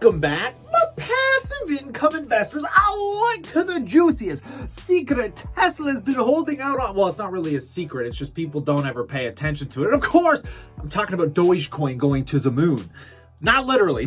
Welcome back, my passive income investors. I like to the juiciest secret Tesla's been holding out on. Well, it's not really a secret. It's just people don't ever pay attention to it. And of course, I'm talking about Dogecoin going to the moon. Not literally,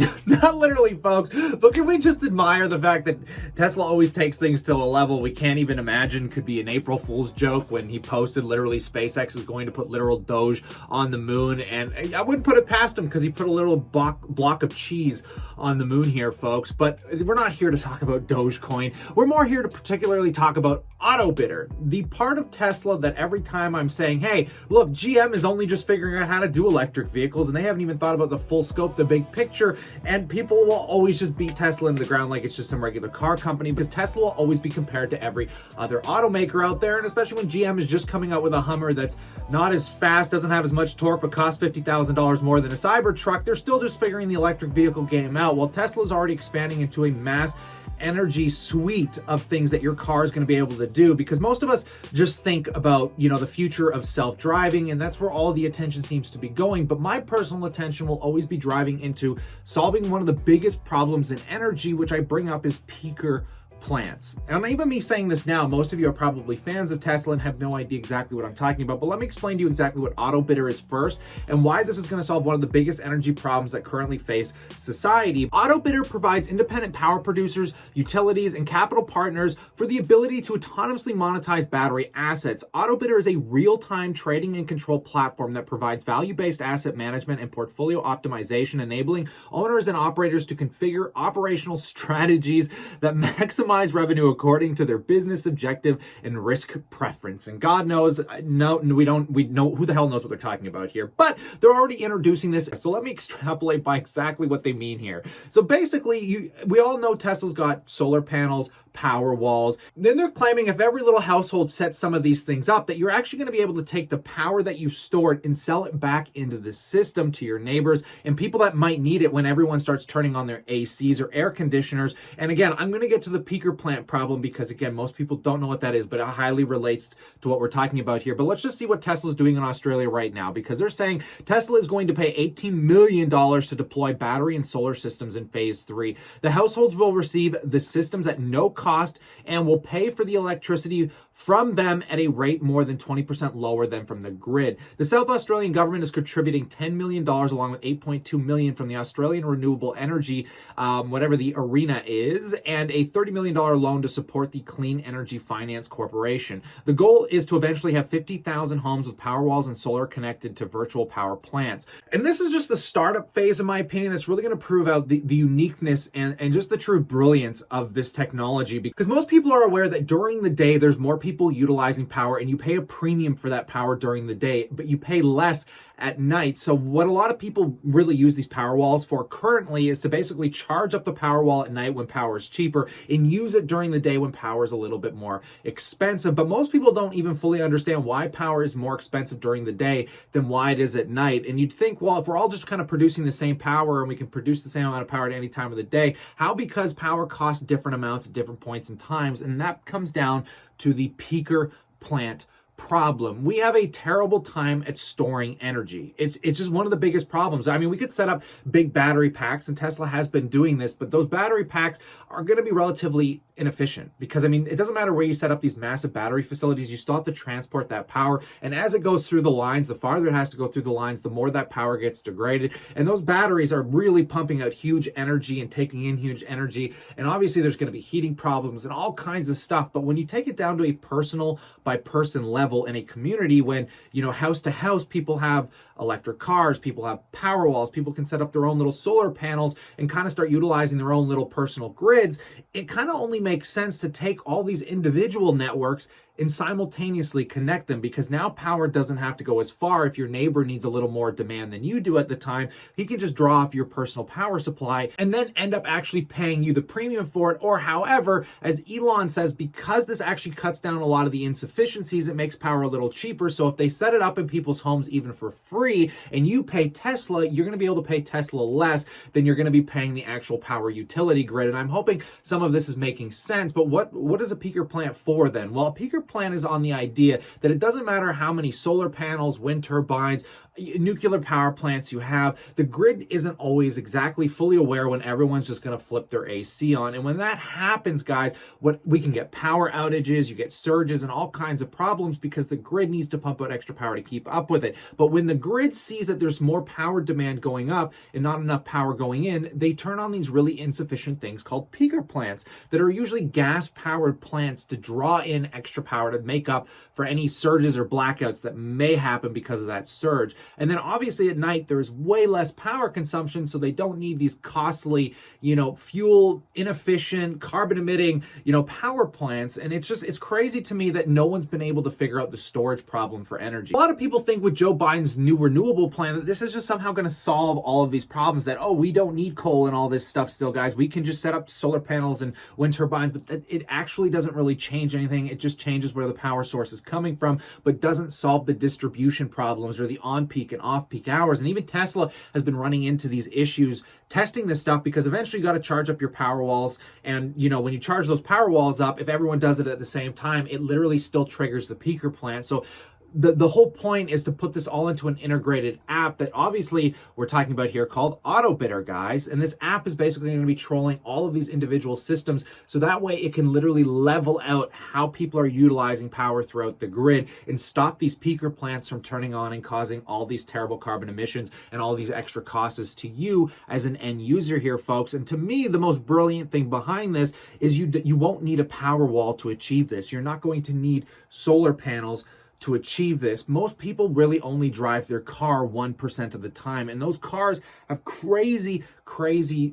folks, but can we just admire the fact that Tesla always takes things to a level we can't even imagine could be an April Fool's joke when he posted literally SpaceX is going to put literal Doge on the moon. And I wouldn't put it past him because he put a little block of cheese on the moon here, folks. But we're not here to talk about Dogecoin. We're more here to particularly talk about AutoBidder, the part of Tesla that every time I'm saying, hey, look, GM is only just figuring out how to do electric vehicles and they haven't even thought about the full scope, the big picture, and people will always just beat Tesla into the ground like it's just some regular car company because Tesla will always be compared to every other automaker out there, and especially when GM is just coming out with a Hummer that's not as fast, doesn't have as much torque, but costs $50,000 more than a Cybertruck. They're still just figuring the electric vehicle game out, while Tesla's already expanding into a mass energy suite of things that your car is going to be able to do, because most of us just think about, you know, the future of self-driving, and that's where all the attention seems to be going. But my personal attention will always be driving into solving one of the biggest problems in energy, which I bring up is peaker plants. And even me saying this now, most of you are probably fans of Tesla and have no idea exactly what I'm talking about, but let me explain to you exactly what AutoBidder is first and why this is going to solve one of the biggest energy problems that currently face society. AutoBidder provides independent power producers, utilities, and capital partners for the ability to autonomously monetize battery assets. AutoBidder is a real-time trading and control platform that provides value-based asset management and portfolio optimization, enabling owners and operators to configure operational strategies that maximize revenue according to their business objective and risk preference. And God knows, we know who the hell knows what they're talking about here, but they're already introducing this. So let me extrapolate by exactly what they mean here. So basically, we all know Tesla's got solar panels, power walls. Then they're claiming if every little household sets some of these things up, that you're actually going to be able to take the power that you've stored and sell it back into the system to your neighbors and people that might need it when everyone starts turning on their ACs or air conditioners. And again, I'm going to get to the peaker plant problem because, again, most people don't know what that is, but it highly relates to what we're talking about here. But let's just see what Tesla's doing in Australia right now, because they're saying Tesla is going to pay $18 million to deploy battery and solar systems in phase 3. The households will receive the systems at no cost and will pay for the electricity from them at a rate more than 20% lower than from the grid. The South Australian government is contributing $10 million along with $8.2 million from the Australian Renewable Energy, whatever the arena is, and a $30 million loan to support the Clean Energy Finance Corporation. The goal is to eventually have 50,000 homes with power walls and solar connected to virtual power plants. And this is just the startup phase, in my opinion, that's really going to prove out the uniqueness and just the true brilliance of this technology, because most people are aware that during the day, there's more people utilizing power and you pay a premium for that power during the day, but you pay less at night. So what a lot of people really use these power walls for currently is to basically charge up the power wall at night when power is cheaper and use it during the day when power is a little bit more expensive. But most people don't even fully understand why power is more expensive during the day than why it is at night. And you'd think, well, if we're all just kind of producing the same power and we can produce the same amount of power at any time of the day, how? Because power costs different amounts at different points in times. And that comes down to the peaker plant problem. We have a terrible time at storing energy. It's just one of the biggest problems. I mean, we could set up big battery packs, and Tesla has been doing this, but those battery packs are going to be relatively inefficient because, I mean, it doesn't matter where you set up these massive battery facilities, you still have to transport that power. And as it goes through the lines, the farther it has to go through the lines, the more that power gets degraded. And those batteries are really pumping out huge energy and taking in huge energy. And obviously there's going to be heating problems and all kinds of stuff. But when you take it down to a personal by person level in a community, when, you know, house to house, people have electric cars, people have power walls, people can set up their own little solar panels and kind of start utilizing their own little personal grids, it kind of only makes sense to take all these individual networks and simultaneously connect them, because now power doesn't have to go as far. If your neighbor needs a little more demand than you do at the time, he can just draw off your personal power supply and then end up actually paying you the premium for it. Or however, as Elon says, because this actually cuts down a lot of the insufficiencies, it makes power a little cheaper. So if they set it up in people's homes even for free and you pay Tesla, you're going to be able to pay Tesla less than you're going to be paying the actual power utility grid. And I'm hoping some of this is making sense. But what is a peaker plant for then? Well, a peaker plant is on the idea that it doesn't matter how many solar panels, wind turbines, nuclear power plants you have, the grid isn't always exactly fully aware when everyone's just going to flip their AC on. And when that happens, guys, we can get power outages, you get surges and all kinds of problems because the grid needs to pump out extra power to keep up with it. But when the grid sees that there's more power demand going up and not enough power going in, they turn on these really insufficient things called peaker plants that are usually gas-powered plants to draw in extra power to make up for any surges or blackouts that may happen because of that surge. And then obviously at night, there's way less power consumption, so they don't need these costly, fuel inefficient, carbon emitting, power plants. And it's crazy to me that no one's been able to figure out the storage problem for energy. A lot of people think with Joe Biden's new renewable plan that this is just somehow going to solve all of these problems, that, oh, we don't need coal and all this stuff still, guys. We can just set up solar panels and wind turbines, but it actually doesn't really change anything. It just changes where the power source is coming from, but doesn't solve the distribution problems or the on-peak and off-peak hours. And even Tesla has been running into these issues testing this stuff, because eventually you got to charge up your power walls. And, when you charge those power walls up, if everyone does it at the same time, it literally still triggers the peaker plant. So the whole point is to put this all into an integrated app that obviously we're talking about here called AutoBidder, guys. And this app is basically going to be trolling all of these individual systems, so that way it can literally level out how people are utilizing power throughout the grid and stop these peaker plants from turning on and causing all these terrible carbon emissions and all these extra costs to you as an end user here, folks. And to me, the most brilliant thing behind this is you won't need a power wall to achieve this. You're not going to need solar panels to achieve this. Most people really only drive their car 1% of the time, and those cars have crazy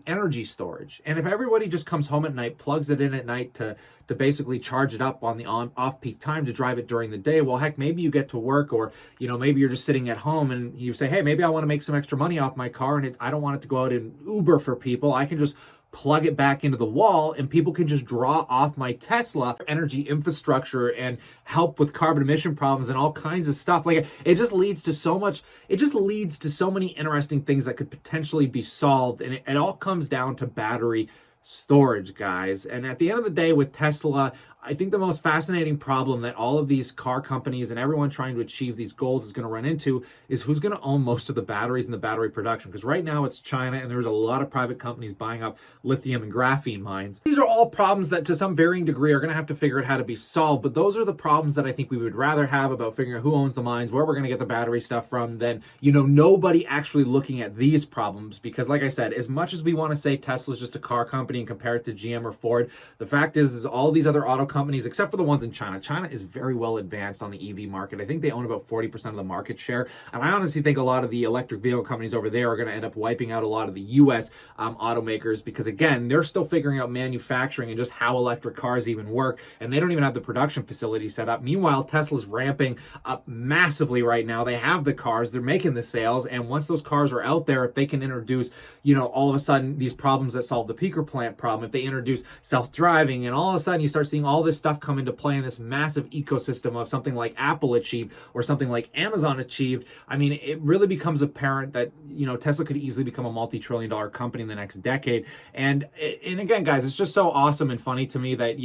energy storage. And if everybody just comes home at night, plugs it in at night to basically charge it up on the off-peak time to drive it during the day, well, heck, maybe you get to work, or maybe you're just sitting at home and you say, hey, maybe I want to make some extra money off my car and I don't want it to go out and Uber for people. I can just plug it back into the wall and people can just draw off my Tesla energy infrastructure and help with carbon emission problems and all kinds of stuff. Like, it just leads to so many interesting things that could potentially be solved. And it all comes down to battery storage, guys. And at the end of the day with Tesla, I think the most fascinating problem that all of these car companies and everyone trying to achieve these goals is going to run into is who's going to own most of the batteries and the battery production. Because right now it's China, and there's a lot of private companies buying up lithium and graphene mines. These are all problems that to some varying degree are going to have to figure out how to be solved. But those are the problems that I think we would rather have about figuring out who owns the mines, where we're going to get the battery stuff from, than, nobody actually looking at these problems. Because like I said, as much as we want to say Tesla's just a car company and compare it to GM or Ford, the fact is all these other auto companies, except for the ones in China. China is very well advanced on the EV market. I think they own about 40% of the market share. And I honestly think a lot of the electric vehicle companies over there are going to end up wiping out a lot of the US automakers, because again, they're still figuring out manufacturing and just how electric cars even work. And they don't even have the production facility set up. Meanwhile, Tesla's ramping up massively right now. They have the cars, they're making the sales. And once those cars are out there, if they can introduce, all of a sudden these problems that solve the peaker plant problem, if they introduce self-driving, and all of a sudden you start seeing all this stuff come into play in this massive ecosystem of something like Apple achieved or something like Amazon achieved, I mean, it really becomes apparent that, Tesla could easily become a multi-trillion-dollar company in the next decade. And again, guys, it's just so awesome and funny to me that,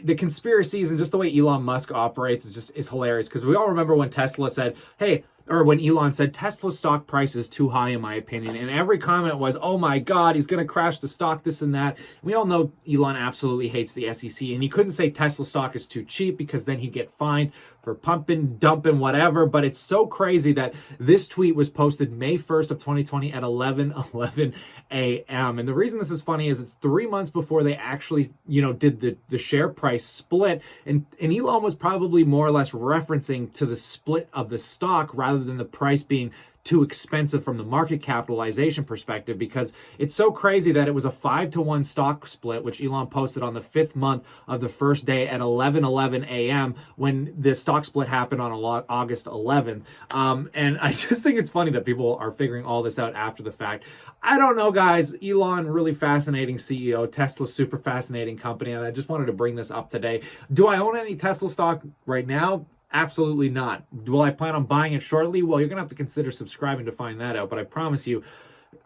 the conspiracies and just the way Elon Musk operates is hilarious, because we all remember when Tesla said, hey, or when Elon said Tesla stock price is too high in my opinion, and every comment was, oh my God, he's going to crash the stock, this and that. We all know Elon absolutely hates the SEC, and he couldn't say Tesla stock is too cheap because then he'd get fined for pumping, dumping, whatever. But it's so crazy that this tweet was posted May 1st of 2020 at 11:11 a.m. And the reason this is funny is it's 3 months before they actually, did the share price split. And Elon was probably more or less referencing to the split of the stock rather than the price being too expensive from the market capitalization perspective, because it's so crazy that it was a 5-to-1 stock split, which Elon posted on the 5th month of the first day at 11:11 a.m. when the stock split happened on August 11th. And I just think it's funny that people are figuring all this out after the fact. I don't know, guys. Elon, really fascinating CEO. Tesla, super fascinating company. And I just wanted to bring this up today. Do I own any Tesla stock right now? Absolutely not. Will I plan on buying it shortly? Well, you're going to have to consider subscribing to find that out. But I promise you,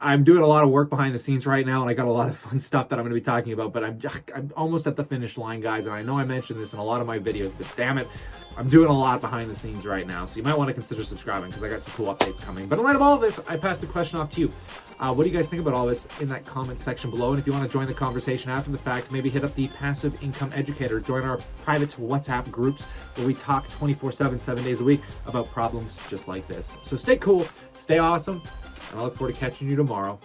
I'm doing a lot of work behind the scenes right now, and I got a lot of fun stuff that I'm going to be talking about, but I'm almost at the finish line, guys, and I know I mentioned this in a lot of my videos, but damn it, I'm doing a lot behind the scenes right now, so you might want to consider subscribing because I got some cool updates coming. But in light of all of this, I pass the question off to you. What do you guys think about all this in that comment section below? And if you want to join the conversation after the fact, maybe hit up the Passive Income Educator, join our private WhatsApp groups where we talk 24/7, 7 days a week about problems just like this. So stay cool, stay awesome, and I look forward to catching you tomorrow.